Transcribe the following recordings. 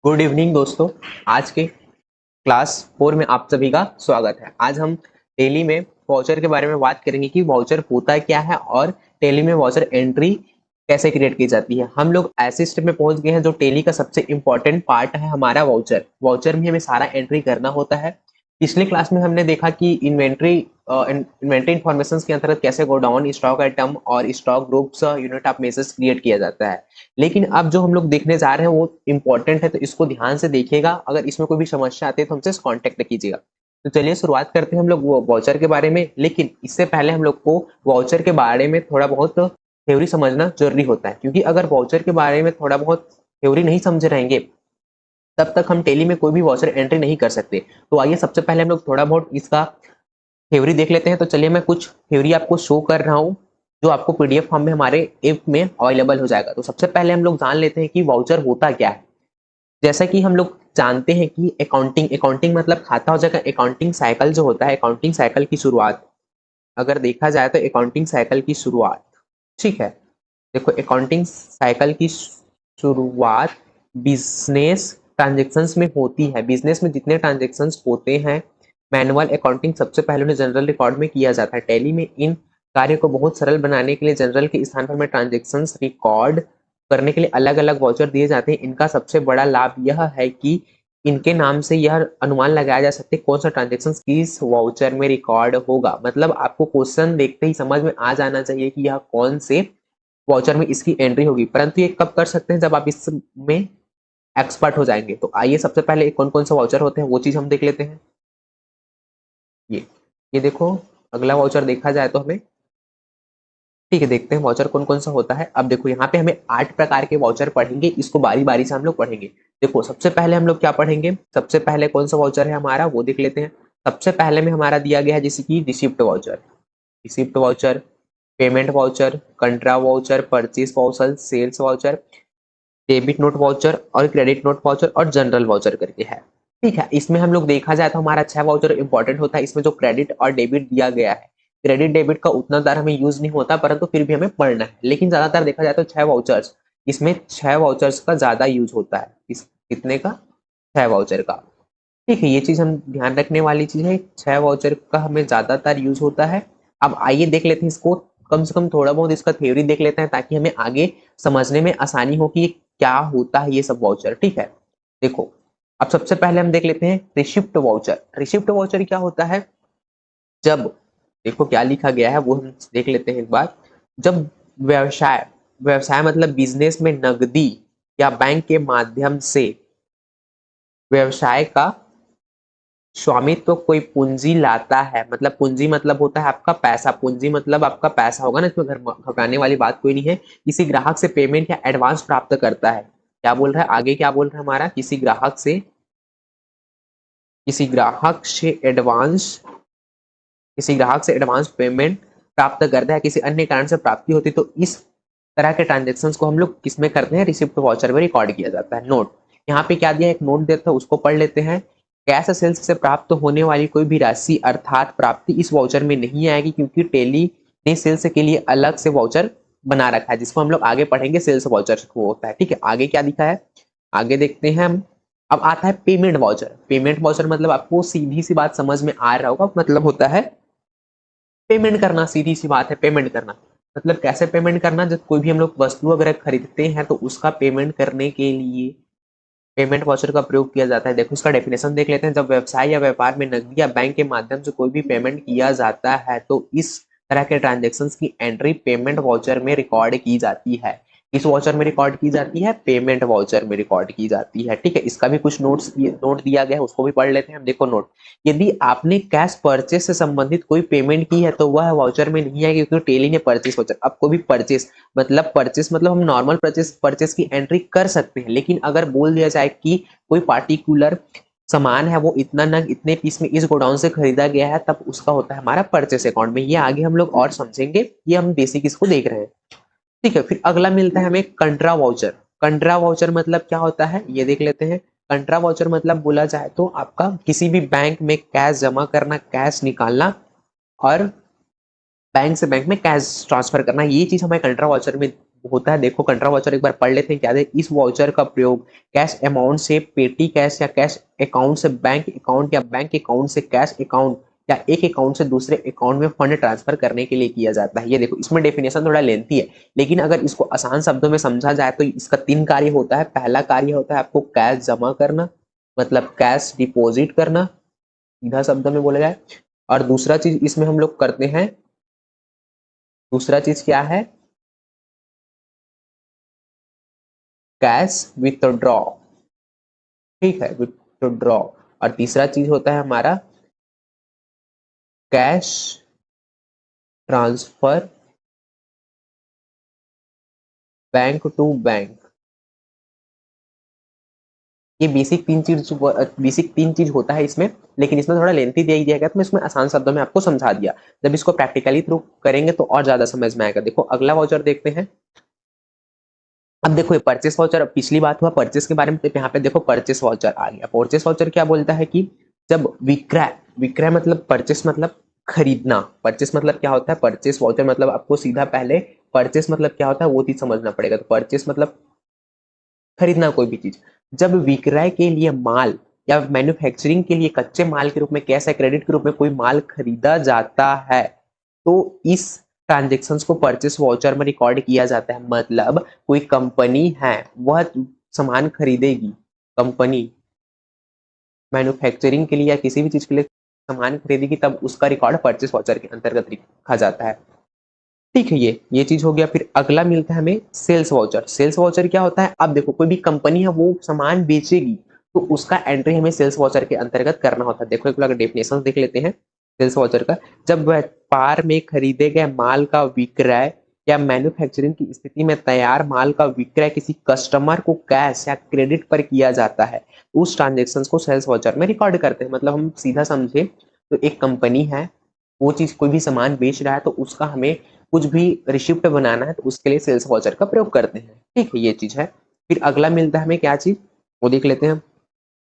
Good evening दोस्तों। आज के क्लास 4 में आप सभी का स्वागत है। आज हम टेली में वाउचर के बारे में बात करेंगे कि वाउचर होता क्या है और टेली में वाउचर एंट्री कैसे क्रिएट की जाती है। हम लोग ऐसे स्टेप में पहुंच गए हैं जो टेली का सबसे इंपॉर्टेंट पार्ट है हमारा वाउचर। वाउचर में हमें सारा एंट्री करना होता है। पिछले क्लास में हमने देखा कि इन्वेंट्री इंफॉर्मेशन के अंतर्गत कैसे गोडाउन, स्टॉक आइटम और stock groups, unit of measures create किया जाता है। लेकिन अब जो हम लोग देखने जा रहे हैं वो इम्पोर्टेंट है, तो इसको ध्यान से देखिएगा। अगर इसमें कोई भी समस्या आती है तो हमसे कांटेक्ट कीजिएगा। तो चलिए शुरुआत करते हैं हम लोग वो वाउचर के बारे में। लेकिन इससे पहले हम लोग को वाउचर के बारे में थोड़ा बहुत थ्योरी समझना जरूरी होता है, क्योंकि अगर वाउचर के बारे में थोड़ा बहुत थ्योरी नहीं समझे रहेंगे तब तक हम टेली में कोई भी वाउचर एंट्री नहीं कर सकते। तो आइए सबसे पहले हम लोग थोड़ा बहुत इसका थ्योरी देख लेते हैं। तो चलिए मैं कुछ थ्योरी आपको शो कर रहा हूँ जो आपको पीडीएफ फॉर्म में हमारे ऐप में अवेलेबल हो जाएगा। तो सबसे पहले हम लोग जान लेते हैं कि वाउचर होता क्या है। जैसा कि हम लोग जानते हैं कि अकाउंटिंग अकाउंटिंग मतलब खाता हो जाएगा। अकाउंटिंग साइकिल जो होता है, अकाउंटिंग साइकिल की शुरुआत अगर देखा जाए तो अकाउंटिंग साइकिल की शुरुआत, ठीक है, देखो अकाउंटिंग साइकिल की शुरुआत बिजनेस ट्रांजेक्शन्स में होती है। बिजनेस में जितने ट्रांजेक्शन्स होते हैं मैनुअल अकाउंटिंग सबसे पहले उन्हें जनरल रिकॉर्ड में किया जाता है। टैली में इन कार्य को बहुत सरल बनाने के लिए जनरल के स्थान पर में ट्रांजेक्शन्स रिकॉर्ड करने के लिए अलग अलग वाउचर दिए जाते हैं। इनका सबसे बड़ा लाभ यह है कि इनके नाम से यह अनुमान लगाया जा सकता है कौन सा ट्रांजेक्शन किस वाउचर में रिकॉर्ड होगा। मतलब आपको क्वेश्चन देखते ही समझ में आ जाना चाहिए कि यह कौन से वाउचर में इसकी एंट्री होगी। परंतु ये कब कर सकते हैं, जब आप इसमें एक्सपर्ट हो जाएंगे। तो आइए सबसे पहले कौन कौन से वाउचर होते हैं वो चीज हम देख लेते हैं। ये ये देखो, अगला वाउचर देखा जाए तो हमें, ठीक है, देखते हैं वाउचर कौन कौन सा होता है। अब देखो यहाँ पे हमें 8 प्रकार के वाउचर पढ़ेंगे, इसको बारी बारी से हम लोग पढ़ेंगे। देखो सबसे पहले हम लोग क्या पढ़ेंगे, सबसे पहले कौन सा वाउचर है हमारा वो देख लेते हैं। सबसे पहले में हमारा दिया गया है जैसे कि receipt voucher, receipt voucher, payment voucher, contra voucher, purchase voucher, sales voucher, debit note voucher और क्रेडिट नोट वाउचर और जनरल वाउचर करके है। ठीक है, इसमें हम लोग देखा जाए तो हमारा 6 वाउचर इंपॉर्टेंट होता है। इसमें जो क्रेडिट और डेबिट दिया गया है, क्रेडिट डेबिट का उतना दर हमें यूज नहीं होता, परंतु फिर भी हमें पढ़ना है। लेकिन ज्यादातर देखा जाए तो 6 वाउचर्स, इसमें 6 वाउचर्स का ज्यादा यूज होता है। इस कितने का, 6 वाउचर का। ठीक है, ये चीज हम ध्यान रखने वाली चीज है, 6 वाउचर का हमें ज्यादातर यूज होता है। अब आइए देख लेते हैं इसको, कम से कम थोड़ा बहुत इसका थ्योरी देख लेते हैं ताकि हमें आगे समझने में आसानी हो कि क्या होता है ये सब वाउचर। ठीक है, देखो अब सबसे पहले हम देख लेते हैं रिसिप्ट वाउचर। रिसिप्ट वाउचर क्या होता है, जब, देखो क्या लिखा गया है वो हम देख लेते हैं एक बार। जब व्यवसाय, व्यवसाय मतलब बिजनेस में नकदी या बैंक के माध्यम से व्यवसाय का स्वामित्व तो कोई पूंजी लाता है, मतलब पूंजी मतलब होता है आपका पैसा, पूंजी मतलब आपका पैसा होगा ना, इसमें घर घबराने वाली बात कोई नहीं है। किसी ग्राहक से पेमेंट या एडवांस प्राप्त करता है। क्या बोल रहा है आगे, क्या बोल रहा है हमारा, किसी ग्राहक से, किसी ग्राहक से एडवांस, किसी ग्राहक से एडवांस पेमेंट प्राप्त करता है, किसी अन्य कारण से प्राप्ति होती तो इस तरह के ट्रांजेक्शन्स को हम लोग किसमें करते हैं, रिसिप्ट वाउचर में रिकॉर्ड किया जाता है। नोट, यहाँ पे क्या दिया है, एक नोट देता है उसको पढ़ लेते हैं। कैश सेल्स से प्राप्त होने वाली कोई भी राशि अर्थात प्राप्ति इस वाउचर में नहीं आएगी, क्योंकि टेली ने सेल्स के लिए अलग से वाउचर बना रखा है जिसको हम लोग आगे पढ़ेंगे, सेल्स वाउचर को होता है। ठीक है, आगे क्या दिखा है, आगे देखते हैं हम। अब आता है पेमेंट वाउचर। पेमेंट वाउचर मतलब आपको सीधी सी बात समझ में आ रहा होगा, मतलब होता है पेमेंट करना, सीधी सी बात है पेमेंट करना। मतलब कैसे पेमेंट करना, जब कोई भी हम लोग वस्तु अगर खरीदते हैं तो उसका पेमेंट करने के लिए पेमेंट वाउचर का प्रयोग किया जाता है। देखो इसका डेफिनेशन देख लेते हैं। जब व्यवसाय या व्यापार में नकदी या बैंक के माध्यम से कोई भी पेमेंट किया जाता है तो इस तरह के ट्रांजेक्शन्स की एंट्री पेमेंट वाउचर में रिकॉर्ड की जाती है। किस वाउचर में रिकॉर्ड की जाती है, पेमेंट वाउचर में रिकॉर्ड की जाती है। ठीक है, इसका भी कुछ नोट दिया गया है, उसको भी पढ़ लेते हैं हम। देखो नोट, यदि आपने कैश परचेस से संबंधित कोई पेमेंट की है तो वह वाउचर में नहीं है, क्योंकि टेली ने परचेस वाउचर, अब कोई भी परचेस मतलब हम नॉर्मल परचेस परचेस की एंट्री कर सकते हैं। लेकिन अगर बोल दिया जाए कि कोई पार्टिकुलर सामान है वो इतना नग इतने पीस में इस गोडाउन से खरीदा गया है, तब उसका होता है हमारा परचेस अकाउंट में। ये आगे हम लोग और समझेंगे, ये हम बेसिक इसको देख रहे हैं। ठीक है, फिर अगला मिलता है हमें कंट्रा वाउचर। कंट्रा वाउचर मतलब क्या होता है ये देख लेते हैं। कंट्रा वाउचर मतलब बोला जाए तो आपका किसी भी बैंक में कैश जमा करना, कैश निकालना और बैंक से बैंक में कैश ट्रांसफर करना, ये चीज हमें कंट्रा वाउचर में होता है, देखो कंट्रा वाउचर एक बार पढ़ लेते हैं क्या है। इस वाउचर का प्रयोग कैश अमाउंट से पेटी कैश या कैश अकाउंट से बैंक अकाउंट या बैंक अकाउंट से कैश अकाउंट या एक अकाउंट से दूसरे अकाउंट में फंड ट्रांसफर करने के लिए किया जाता है। ये देखो इसमें डेफिनेशन थोड़ा लेंथी है, लेकिन अगर इसको आसान शब्दों में समझा जाए तो इसका 3 कार्य होता है। पहला कार्य होता है आपको कैश जमा करना, मतलब कैश डिपॉजिट करना, सीधा शब्द में बोला जाए। और दूसरा चीज इसमें हम लोग करते हैं, दूसरा चीज क्या है, कैश विथड्रॉ, ठीक है, विथड्रॉ। और तीसरा चीज होता है हमारा cash transfer bank to bank. ये बेसिक तीन चीज होता है इसमें, लेकिन इसमें थोड़ा लेंथी दे दिया गया तो मैं इसमें आसान शब्दों में आपको समझा दिया। जब इसको प्रैक्टिकली थ्रू करेंगे तो और ज्यादा समझ में आएगा। देखो अगला वाउचर देखते हैं। अब देखो ये परचेस वाउचर, पिछली बात हुआ परचेस के बारे में, तो यहाँ पे देखो परचेस वाउचर आ गया। परचेस वाउचर क्या बोलता है कि जब विक्रय, विक्रय मतलब परचेस मतलब खरीदना, परचेस मतलब क्या होता है, परचेस वाउचर मतलब आपको सीधा पहले परचेस मतलब क्या होता है वो चीज समझना पड़ेगा। तो परचेस मतलब खरीदना कोई भी चीज। जब विक्रय के लिए माल या मैन्युफैक्चरिंग के लिए कच्चे माल के रूप में कैश या क्रेडिट के रूप में कोई माल खरीदा जाता है तो इस ट्रांजेक्शन्स को परचेस वाउचर में रिकॉर्ड किया जाता है। मतलब कोई कंपनी है वह सामान खरीदेगी, कंपनी मैन्युफैक्चरिंग के लिए या किसी भी चीज के लिए सामान खरीदेगी तब उसका रिकॉर्ड परचेस वाउचर के अंतर्गत रखा जाता है। ठीक है, ये चीज हो गया। फिर अगला मिलता है हमें सेल्स वाउचर। सेल्स वाउचर क्या होता है, अब देखो कोई भी कंपनी है वो सामान बेचेगी तो उसका एंट्री हमें सेल्स वाउचर के अंतर्गत करना होता है। देखो एक बार डेफिनेशन देख लेते हैं सेल्स वाउचर का। जब व्यापार में खरीदे गए माल का विक्रय या मैन्युफैक्चरिंग की स्थिति में तैयार माल का विक्रय किसी कस्टमर को कैश या क्रेडिट पर किया जाता है तो उस ट्रांजेक्शन को सेल्स वाउचर में रिकॉर्ड करते हैं। मतलब हम सीधा समझे तो एक कंपनी है, वो चीज कोई भी सामान बेच रहा है तो उसका हमें कुछ भी रिसिप्ट बनाना है तो उसके लिए सेल्स वाउचर का प्रयोग करते हैं। ठीक है, ये चीज है। फिर अगला मिलता है हमें क्या चीज, वो देख लेते हैं,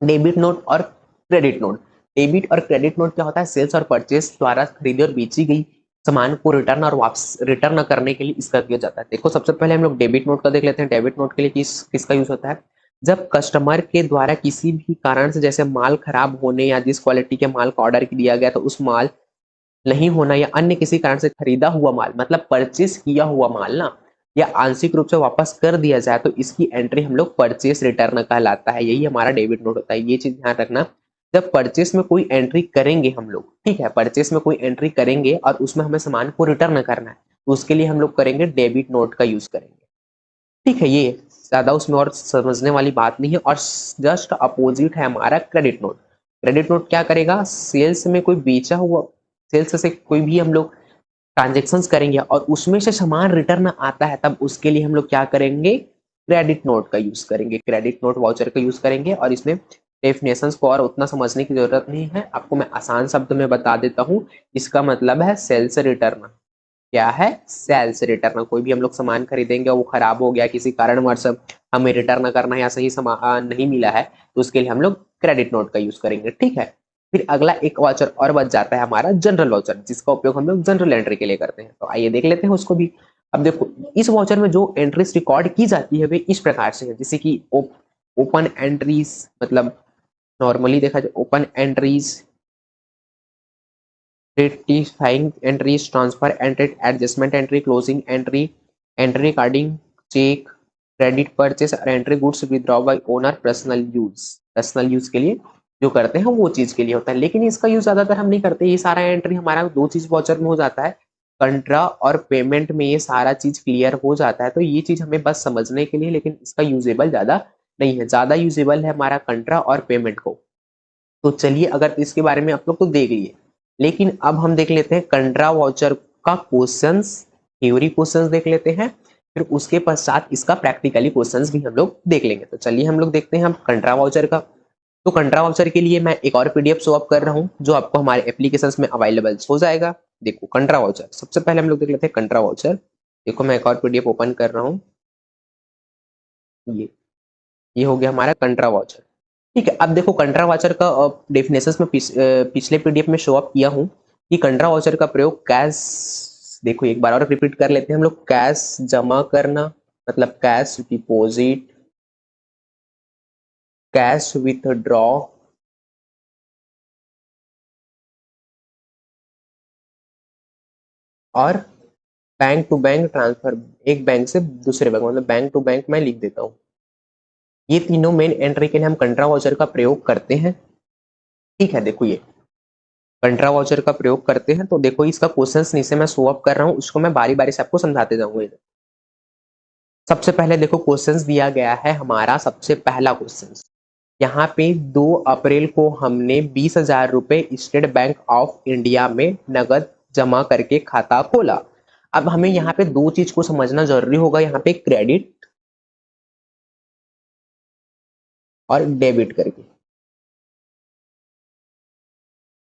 डेबिट नोट और क्रेडिट नोट। डेबिट और क्रेडिट नोट क्या होता है, सेल्स और परचेस द्वारा खरीदी और बेची गई सामान को रिटर्न और वापस रिटर्न करने के लिए इसका किया जाता है। देखो सबसे पहले हम लोग डेबिट नोट का देख लेते हैं। डेबिट नोट के लिए किसका यूज होता है, जब कस्टमर के द्वारा किसी भी कारण से जैसे माल खराब होने या जिस क्वालिटी के माल का ऑर्डर दिया गया तो उस माल नहीं होना या अन्य किसी कारण से खरीदा हुआ माल मतलब परचेस किया हुआ माल ना या आंशिक रूप से वापस कर दिया जाए तो इसकी एंट्री हम लोग परचेस रिटर्न कहलाता है। यही हमारा डेबिट नोट होता है। ये चीज ध्यान रखना, जब परचेस में कोई एंट्री करेंगे हम लोग, ठीक है, परचेस में कोई एंट्री करेंगे और उसमें हमें सामान को रिटर्न करना है तो उसके लिए हम लोग करेंगे डेबिट नोट का यूज करेंगे। ठीक है, ये ज्यादा उसमें और समझने वाली बात नहीं है। और जस्ट अपोजिट है हमारा क्रेडिट नोट। क्रेडिट नोट क्या करेगा, सेल्स में कोई बेचा हुआ, सेल्स से कोई भी हम लोग ट्रांजेक्शन्स करेंगे और उसमें से सामान रिटर्न आता है तब उसके लिए हम लोग क्या करेंगे, क्रेडिट नोट का यूज करेंगे, क्रेडिट नोट वाउचर का यूज करेंगे। और इसमें डेफिनेशंस को और उतना समझने की जरूरत नहीं है, आपको मैं आसान शब्द में बता देता हूँ। इसका मतलब है सेल्स रिटर्न। क्या है, सेल्स रिटर्न। कोई भी हम लोग सामान खरीदेंगे और वो खराब हो गया किसी कारणवश हमें रिटर्न करना है या सही सामान नहीं मिला है तो उसके लिए हम लोग क्रेडिट नोट का यूज करेंगे। ठीक है, फिर अगला एक वाउचर और बच जाता है हमारा जनरल वाउचर, जिसका उपयोग हम लोग जनरल एंट्री के लिए करते हैं। तो आइए देख लेते हैं उसको भी। अब देखो इस वाउचर में जो एंट्रीज रिकॉर्ड की जाती है वे इस प्रकार से है, जैसे कि ओपन एंट्रीज, मतलब नॉर्मली देखा जाए open entries, rectifying entries, transfer entry, adjustment entry, closing entry, entry recording, check, credit purchase और entry goods withdraw by owner personal use। Personal use के लिए जो करते हैं वो चीज के लिए होता है, लेकिन इसका यूज ज्यादातर हम नहीं करते। ये सारा एंट्री हमारा दो चीज वाउचर में हो जाता है, कंट्रा और पेमेंट में ये सारा चीज क्लियर हो जाता है। तो ये चीज हमें बस समझने के लिए, लेकिन इसका यूजेबल ज्यादा नहीं है। ज्यादा यूजेबल है हमारा कंट्रा और पेमेंट को। तो चलिए अगर इसके बारे में आप लोग तो देख लिए, लेकिन अब हम देख लेते हैं कंट्रा वाउचर का क्वेश्चंस, थ्योरी क्वेश्चंस देख लेते हैं, फिर उसके पश्चात इसका प्रैक्टिकली क्वेश्चंस भी हम लोग देख लेंगे। तो चलिए हम लोग देखते हैं हम कंट्रा वाउचर का। तो कंट्रा वाउचर के लिए मैं एक और पीडीएफ शो अप कर रहा हूँ जो आपको हमारे एप्लीकेशंस में अवेलेबल हो जाएगा। देखो कंट्रा वाउचर, सबसे पहले हम लोग देख लेते हैं कंट्रा वाउचर। देखो मैं एक और पीडीएफ ओपन कर रहा हूँ, ये हो गया हमारा कंट्रा वाउचर। ठीक है, अब देखो कंट्रा वाउचर का डेफिनेशंस में पिछले पीडीएफ में शो अप किया हूँ कि कंट्रा वाउचर का प्रयोग कैश, देखो एक बार और रिपीट कर लेते हैं हम लोग, कैश जमा करना, मतलब कैश डिपॉजिट, कैश विथड्रॉ, और बैंक टू बैंक ट्रांसफर, एक बैंक से दूसरे बैंक, मतलब बैंक टू बैंक मैं लिख देता हूँ। ये तीनों मेन एंट्री के लिए हम कंट्रा वाउचर का प्रयोग करते हैं। ठीक है, देखो ये कंट्रा वाउचर का प्रयोग करते हैं। तो देखो इसका क्वेश्चंस नीचे मैं शो अप कर रहा हूँ, उसको मैं बारी बारी से आपको समझाते जाऊंगा। सबसे पहले देखो क्वेश्चंस दिया गया है हमारा, सबसे पहला क्वेश्चन यहाँ पे 2 अप्रैल को हमने 20,000 रुपए स्टेट बैंक ऑफ इंडिया में नगद जमा करके खाता खोला। अब हमें यहाँ पे दो चीज को समझना जरूरी होगा, यहाँ पे क्रेडिट और डेबिट करके।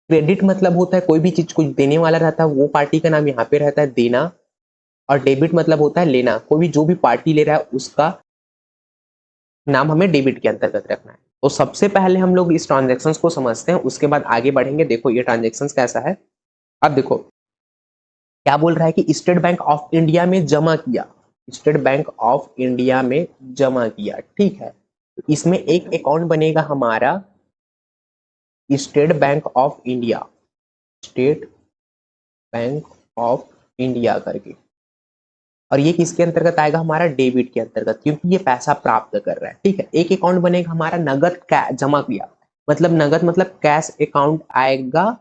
क्रेडिट मतलब होता है कोई भी चीज कुछ देने वाला रहता है वो पार्टी का नाम यहाँ पे रहता है देना, और डेबिट मतलब होता है लेना, कोई भी जो भी पार्टी ले रहा है उसका नाम हमें डेबिट के अंतर्गत रखना है। तो सबसे पहले हम लोग इस ट्रांजेक्शन को समझते हैं, उसके बाद आगे बढ़ेंगे। देखो ये ट्रांजेक्शन कैसा है। अब देखो क्या बोल रहा है कि स्टेट बैंक ऑफ इंडिया में जमा किया, स्टेट बैंक ऑफ इंडिया में जमा किया। ठीक है, तो इसमें एक अकाउंट बनेगा हमारा state bank of India, state bank of India करके, और ये किसके अंतर्गत आएगा, हमारा डेबिट के अंतर्गत, क्योंकि ये पैसा प्राप्त कर रहा है। ठीक है, एक अकाउंट बनेगा हमारा नगद जमा किया, मतलब नगद मतलब कैश अकाउंट आएगा।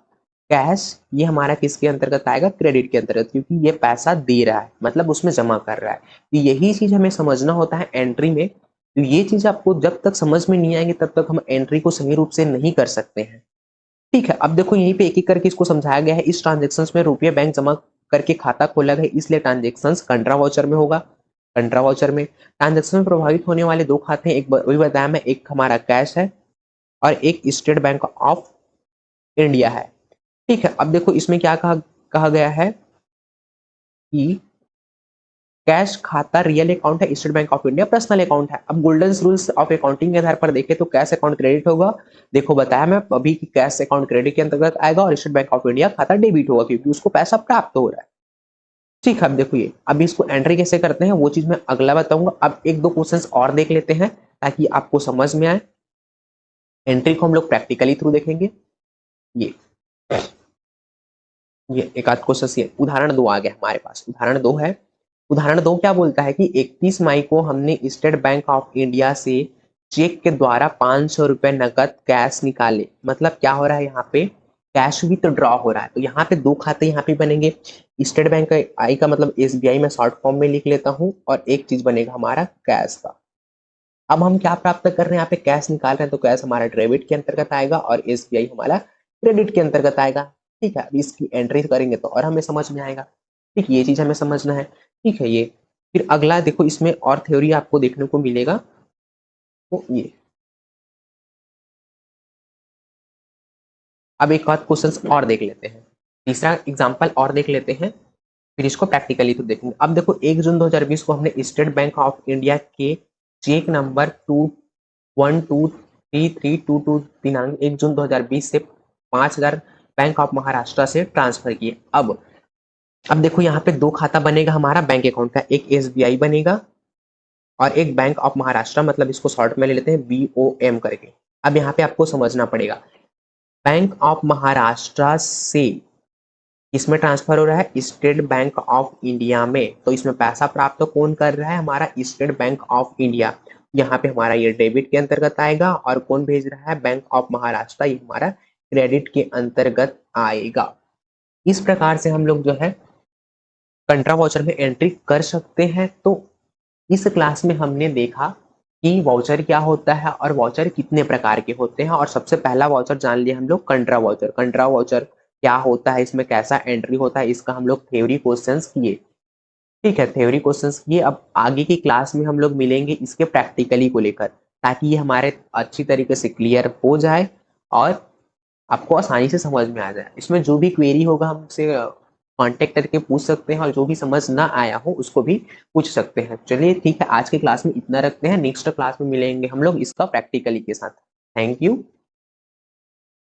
कैश ये हमारा किसके अंतर्गत आएगा, क्रेडिट के अंतर्गत, क्योंकि ये पैसा दे रहा है मतलब उसमें जमा कर रहा है। तो यही चीज हमें समझना होता है एंट्री में। तो ये चीज आपको जब तक समझ में नहीं आएंगे तब तक हम एंट्री को सही रूप से नहीं कर सकते हैं। ठीक है, अब देखो यहीं पे एक एक करके इसको समझाया गया है। इस ट्रांजेक्शन में रुपये बैंक जमा करके खाता खोला गया, इसलिए ट्रांजेक्शन कंट्रा वाउचर में होगा। कंट्रा वाउचर में ट्रांजेक्शन में प्रभावित होने वाले दो खाते हैं, एक वही बताया मैं, एक हमारा कैश है और एक स्टेट बैंक ऑफ इंडिया है। ठीक है, अब देखो इसमें क्या कहा गया है कि कैश खाता रियल अकाउंट है, state bank of India personal account है। अब गोल्डन रूल्स ऑफ अकाउंटिंग के आधार पर देखें तो कैश अकाउंट क्रेडिट होगा। देखो बताया मैं अभी कि कैश अकाउंट क्रेडिट के अंतर्गत आएगा और स्टेट बैंक ऑफ इंडिया खाता डेबिट होगा, क्योंकि उसको पैसा प्राप्त हो रहा है। ठीक है, अब देखो ये अब इसको एंट्री कैसे करते हैं वो चीज मैं अगला बताऊंगा। अब एक दो क्वेश्चंस और देख लेते हैं ताकि आपको समझ में आए। एंट्री को हम लोग प्रैक्टिकली थ्रू देखेंगे। ये एक आध क्वेश्चन, ये उदाहरण 2 आ गया हमारे पास। उदाहरण 2 है, उदाहरण 2 क्या बोलता है कि 31 मई को हमने स्टेट बैंक ऑफ इंडिया से चेक के द्वारा 500 रुपए नकद कैश निकाले। मतलब क्या हो रहा है, यहाँ पे कैश विथड्रॉ हो रहा है। तो यहाँ पे दो खाते यहाँ पे बनेंगे, स्टेट बैंक का आई का मतलब SBI में शॉर्ट फॉर्म में लिख लेता हूँ, और एक चीज बनेगा हमारा कैश का। अब हम क्या प्राप्त कर रहे हैं, यहाँ पे कैश निकाल रहे हैं, तो कैश हमारा डेबिट के अंतर्गत आएगा और SBI हमारा क्रेडिट के अंतर्गत आएगा। ठीक है, अब इसकी एंट्री करेंगे तो और हमें समझ में आएगा। ठीक, ये चीज हमें समझना है। ठीक है, ये फिर अगला देखो इसमें और थ्योरी आपको देखने को मिलेगा। तो ये अब एक बात क्वेश्चन और देख लेते हैं, तीसरा एग्जाम्पल और देख लेते हैं, फिर इसको प्रैक्टिकली तो देखेंगे। अब देखो 1 जून 2020 को हमने स्टेट बैंक ऑफ इंडिया के चेक नंबर 212332 दिनांक 1 जून 2020 से 5,000 बैंक ऑफ महाराष्ट्र से ट्रांसफर किए। अब देखो यहाँ पे दो खाता बनेगा हमारा बैंक अकाउंट का, एक SBI बनेगा और एक बैंक ऑफ महाराष्ट्र, मतलब इसको शॉर्ट में ले लेते हैं BOM करके। अब यहाँ पे आपको समझना पड़ेगा, बैंक ऑफ महाराष्ट्र से इसमें ट्रांसफर हो रहा है स्टेट बैंक ऑफ इंडिया में, तो इसमें पैसा प्राप्त तो कौन कर रहा है, हमारा स्टेट बैंक ऑफ इंडिया। यहाँ पे हमारा ये डेबिट के अंतर्गत आएगा, और कौन भेज रहा है, बैंक ऑफ महाराष्ट्र, ये हमारा क्रेडिट के अंतर्गत आएगा। इस प्रकार से हम लोग जो है कंट्रा वाउचर में एंट्री कर सकते हैं। तो इस क्लास में हमने देखा कि वाउचर क्या होता है और वाउचर कितने प्रकार के होते हैं, और सबसे पहला वाउचर जान लिया हम लोग कंट्रा वाउचर। कंट्रा वाउचर क्या होता है, इसमें कैसा एंट्री होता है, इसका हम लोग थ्योरी क्वेश्चंस किए। ठीक है, थ्योरी क्वेश्चंस किए। अब आगे की क्लास में हम लोग मिलेंगे इसके प्रैक्टिकली को लेकर, ताकि ये हमारे अच्छी तरीके से क्लियर हो जाए और आपको आसानी से समझ में आ जाए। इसमें जो भी क्वेरी होगा हमसे कांटेक्ट करके पूछ सकते हैं, और जो भी समझ ना आया हो उसको भी पूछ सकते हैं। चलिए ठीक है, आज की क्लास में इतना रखते हैं, नेक्स्ट क्लास में मिलेंगे हम लोग इसका प्रैक्टिकली के साथ। Thank you.